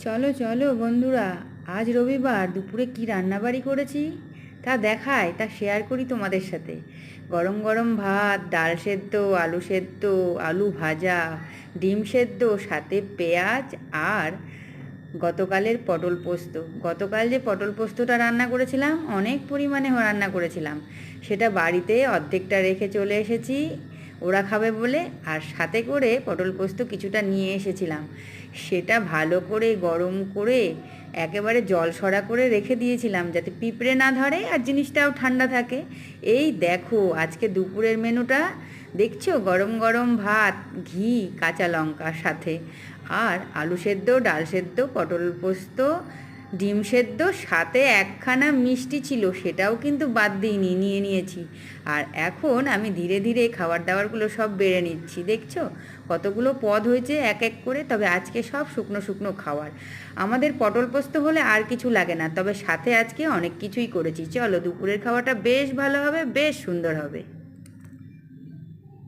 চলো চলো বন্ধুরা, আজ রবিবার দুপুরে কি রান্নাবাড়ি করেছি তা দেখাই, তা শেয়ার করি তোমাদের সাথে। গরম গরম ভাত, ডাল সেদ্ধ, আলু সেদ্ধ, আলু ভাজা, ডিম সেদ্ধ, সাথে পেঁয়াজ আর গতকালের পটল পোস্ত। গতকাল যে পটল পোস্তটা রান্না করেছিলাম, অনেক পরিমাণে রান্না করেছিলাম, সেটা বাড়িতে অর্ধেকটা রেখে চলে এসেছি ওরা খাবে বলে। আর সাথে করে পটল পোস্ত কিছুটা নিয়ে এসেছিলাম, সেটা ভালো করে গরম করে একেবারে জল সরা করে রেখে দিয়েছিলাম যাতে পিঁপড়ে না ধরে আর জিনিসটাও ঠান্ডা থাকে। এই দেখো আজকে দুপুরের মেনুটা, দেখছো? গরম গরম ভাত, ঘি, কাঁচা লঙ্কা সাথে, আর আলু সেদ্ধ, ডাল সেদ্ধ, পটল পোস্ত, ডিম সেদ্ধ, সাথে একখানা মিষ্টি ছিল, সেটাও কিন্তু বাদ দিইনি, নিয়ে নিয়েছি। আর এখন আমি ধীরে ধীরে খাবার দাবারগুলো সব বেড়ে নিচ্ছি। দেখছো কতগুলো পদ হয়েছে এক এক করে। তবে আজকে সব শুকনো শুকনো খাবার। আমাদের পটল পোস্ত হলে আর কিছু লাগে না, তবে সাথে আজকে অনেক কিছুই করেছি। চলো দুপুরের খাওয়াটা বেশ ভালো হবে, বেশ সুন্দর হবে।